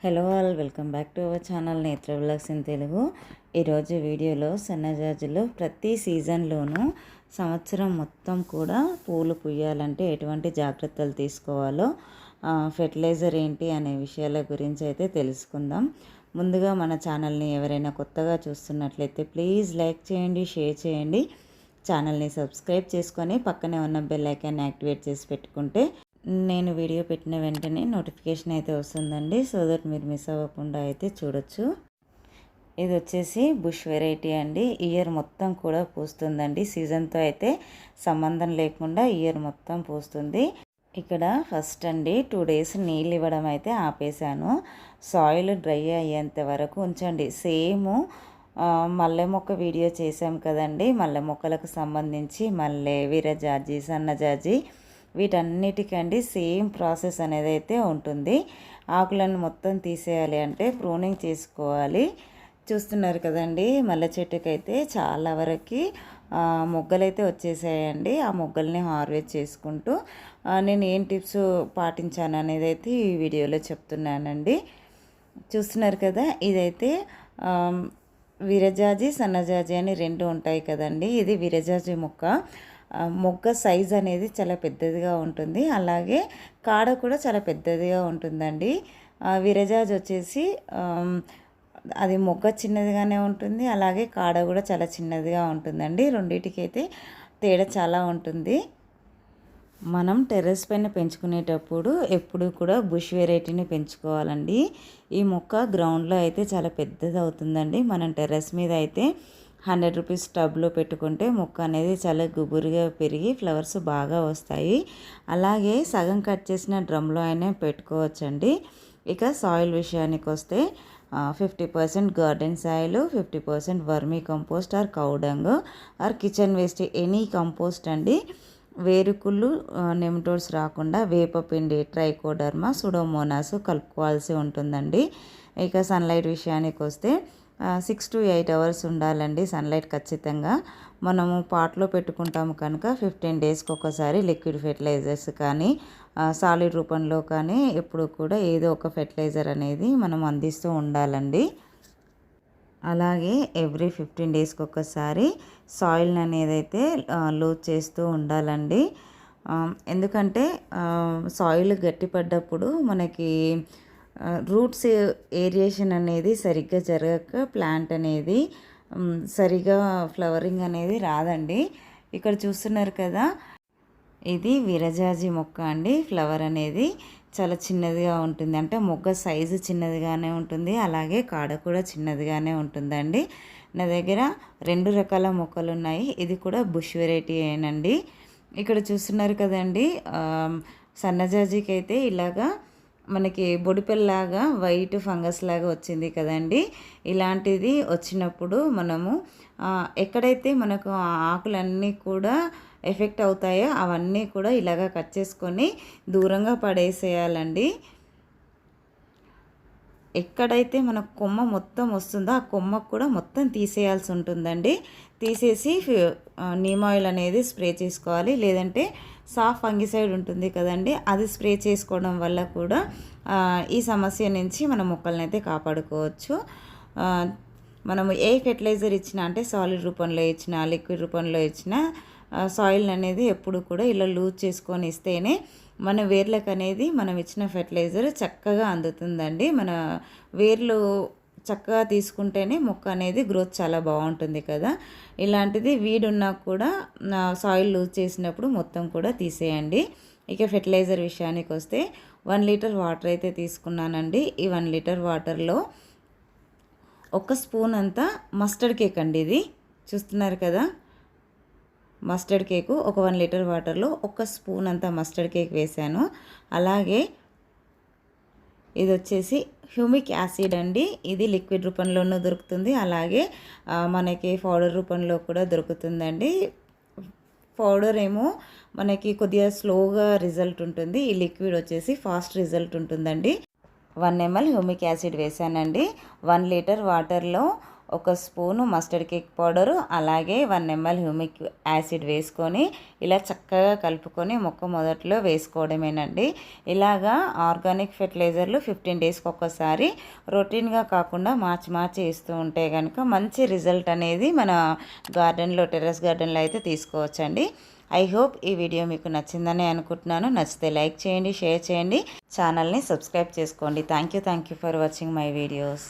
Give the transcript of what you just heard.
Hello all, welcome back to our channel నేత్ర vlogs in Telugu. ఈరోజు వీడియోలో సన్నజాజులు ప్రతి సీజన్లోనూ సంవత్సరం మొత్తం కూడా పూలు పూయాలంటే ఎటువంటి జాగ్రత్తలు తీసుకోవాలో, ఫెర్టిలైజర్ ఏంటి అనే విషయాల గురించి అయితే తెలుసుకుందాం. ముందుగా మన ఛానల్ని ఎవరైనా కొత్తగా చూస్తున్నట్లయితే ప్లీజ్ లైక్ చేయండి, షేర్ చేయండి. ఛానల్ని సబ్స్క్రైబ్ చేసుకొని పక్కనే ఉన్న బెల్ ఐకాన్ని యాక్టివేట్ చేసి పెట్టుకుంటే నేను వీడియో పెట్టిన వెంటనే నోటిఫికేషన్ అయితే వస్తుందండి. సో దట్ మీరు మిస్ అవ్వకుండా అయితే చూడొచ్చు. ఇది వచ్చేసి బుష్ వెరైటీ అండి. ఇయర్ మొత్తం కూడా పూస్తుందండి. సీజన్తో అయితే సంబంధం లేకుండా ఇయర్ మొత్తం పూస్తుంది. ఇక్కడ ఫస్ట్ అండి 2 days నీళ్ళు ఇవ్వడం అయితే ఆపేశాను. సాయిల్ డ్రై అయ్యేంత వరకు ఉంచండి. సేమ్ మల్లె మొక్క వీడియో చేసాం కదండి. మల్లె మొక్కలకు సంబంధించి మల్లె, విరజాజి, సన్నజాజి వీటన్నిటికండి సేమ్ ప్రాసెస్ అనేది అయితే ఉంటుంది. ఆకులను మొత్తం తీసేయాలి అంటే ప్రూనింగ్ చేసుకోవాలి. చూస్తున్నారు కదండి, మల్లె చెట్టుకైతే చాలా వరకు మొగ్గలైతే వచ్చేసాయండి. ఆ మొగ్గల్ని హార్వెస్ట్ చేసుకుంటూ నేను ఏం టిప్స్ పాటించాను అనేది అయితే ఈ వీడియోలో చెప్తున్నానండి. చూస్తున్నారు కదా, ఇదైతే విరజాజి, సన్నజాజి అని 2 ఉంటాయి కదండి. ఇది విరజాజి మొగ్గ సైజ్ అనేది చాలా పెద్దదిగా ఉంటుంది. అలాగే కాడ కూడా చాలా పెద్దదిగా ఉంటుందండి. విరజాజి వచ్చేసి అది మొగ్గ చిన్నదిగానే ఉంటుంది, అలాగే కాడ కూడా చాలా చిన్నదిగా ఉంటుందండి. రెండింటికైతే తేడా చాలా ఉంటుంది. మనం టెర్రస్ పైన పెంచుకునేటప్పుడు ఎప్పుడు కూడా బుష్ వెరైటీని పెంచుకోవాలండి. ఈ మొక్క గ్రౌండ్లో అయితే చాలా పెద్దది అవుతుందండి. మనం టెర్రస్ మీద అయితే 100 రూపీస్ టబ్లో పెట్టుకుంటే మొక్క అనేది చాలా గుబురుగా పెరిగి ఫ్లవర్స్ బాగా వస్తాయి. అలాగే సగం కట్ చేసిన డ్రమ్లో అయినా పెట్టుకోవచ్చండి. ఇక సాయిల్ విషయానికి వస్తే 50% garden soil, 50% vermicompost or cowdung or kitchen waste, any compost అండి. వేరుకుళ్ళు, నెమటోడ్స్ రాకుండా వేపపిండి, ట్రైకోడర్మా, సుడోమోనాస్ కలుపుకోవాల్సి ఉంటుందండి. ఇక సన్లైట్ విషయానికి వస్తే 6 to 8 hours ఉండాలండి సన్లైట్ ఖచ్చితంగా. మనము పాట్లో పెట్టుకుంటాము కనుక 15 daysకి ఒకసారి లిక్విడ్ ఫెర్టిలైజర్స్ కానీ సాలిడ్ రూపంలో కానీ ఎప్పుడు కూడా ఏదో ఒక ఫెర్టిలైజర్ అనేది మనం అందిస్తూ ఉండాలండి. అలాగే ఎవ్రీ 15 daysకి ఒకసారి సాయిల్ అనేది అయితే లూజ్ చేస్తూ ఉండాలండి. ఎందుకంటే సాయిల్ గట్టిపడ్డప్పుడు మనకి రూట్స్ ఏరియేషన్ అనేది సరిగ్గా జరగక ప్లాంట్ అనేది సరిగా ఫ్లవరింగ్ అనేది రాదండి. ఇక్కడ చూస్తున్నారు కదా, ఇది విరజాజి మొక్క అండి. ఫ్లవర్ అనేది చాలా చిన్నదిగా ఉంటుంది, అంటే మొగ్గ సైజు చిన్నదిగానే ఉంటుంది, అలాగే కాడ కూడా చిన్నదిగానే ఉంటుందండి. నా దగ్గర 2 రకాల మొక్కలు ఉన్నాయి. ఇది కూడా బుష్ వెరైటీ ఏనండి. ఇక్కడ చూస్తున్నారు కదండి, సన్నజాజికి అయితే ఇలాగా మనకి బొడిపెల్లాగా వైట్ ఫంగస్ లాగా వచ్చింది కదండి. ఇలాంటిది వచ్చినప్పుడు మనము ఎక్కడైతే మనకు ఆకులన్నీ కూడా ఎఫెక్ట్ అవుతాయో అవన్నీ కూడా ఇలాగా కట్ చేసుకొని దూరంగా పడేసేయాలండి. ఎక్కడైతే మన కొమ్మ మొత్తం వస్తుందో ఆ కొమ్మకు కూడా మొత్తం తీసేయాల్సి ఉంటుందండి. తీసేసి నీమ్ ఆయిల్ అనేది స్ప్రే చేసుకోవాలి. లేదంటే సాఫ్ ఫంగిసైడ్ ఉంటుంది కదండి, అది స్ప్రే చేసుకోవడం వల్ల కూడా ఈ సమస్య నుంచి మన మొక్కల్ని అయితే కాపాడుకోవచ్చు. మనము ఏ ఫెర్టిలైజర్ ఇచ్చినా, అంటే సాలిడ్ రూపంలో ఇచ్చినా, లిక్విడ్ రూపంలో ఇచ్చినా సాయిల్ అనేది ఎప్పుడు కూడా ఇలా లూజ్ చేసుకొని ఇస్తేనే మన వేర్లకు అనేది మనం ఇచ్చిన ఫెర్టిలైజర్ చక్కగా అందుతుందండి. మన వేర్లు చక్కగా తీసుకుంటేనే మొక్క అనేది గ్రోత్ చాలా బాగుంటుంది కదా. ఇలాంటిది వీడున్నా కూడా సాయిల్ లూజ్ చేసినప్పుడు మొత్తం కూడా తీసేయండి. ఇక ఫెర్టిలైజర్ విషయానికి వస్తే 1 లీటర్ వాటర్ అయితే తీసుకున్నానండి. ఈ 1 లీటర్ వాటర్లో 1 స్పూన్ అంతా మస్టర్డ్ కేక్ అండి. ఇది చూస్తున్నారు కదా, మస్టర్డ్ కేకు ఒక 1 లీటర్ వాటర్లో 1 స్పూన్ అంతా మస్టర్డ్ కేక్ వేసాను. అలాగే ఇది వచ్చేసి హ్యూమిక్ యాసిడ్ అండి. ఇది లిక్విడ్ రూపంలోనూ దొరుకుతుంది, అలాగే మనకి పౌడర్ రూపంలో కూడా దొరుకుతుందండి. పౌడర్ ఏమో మనకి కొద్దిగా స్లోగా రిజల్ట్ ఉంటుంది, ఈ లిక్విడ్ వచ్చేసి ఫాస్ట్ రిజల్ట్ ఉంటుందండి. 1 ml హ్యూమిక్ యాసిడ్ వేసానండి. 1 లీటర్ వాటర్లో 1 స్పూను మస్టర్డ్ కేక్ పౌడరు, అలాగే 1 ml హ్యూమిక్ యాసిడ్ వేసుకొని ఇలా చక్కగా కలుపుకొని మొక్క మొదట్లో వేసుకోవడమేనండి. ఇలాగా ఆర్గానిక్ ఫెర్టిలైజర్లు 15 డేస్కి ఒక్కసారి రొటీన్గా కాకుండా మార్చి ఇస్తూ ఉంటే కనుక మంచి రిజల్ట్ అనేది మన గార్డెన్లో, టెర్రస్ గార్డెన్లో అయితే తీసుకోవచ్చండి. ఐ హోప్ ఈ వీడియో మీకు నచ్చిందని అనుకుంటున్నాను. నచ్చితే లైక్ చేయండి, షేర్ చేయండి, ఛానల్ని సబ్స్క్రైబ్ చేసుకోండి. Thank you for watching my videos.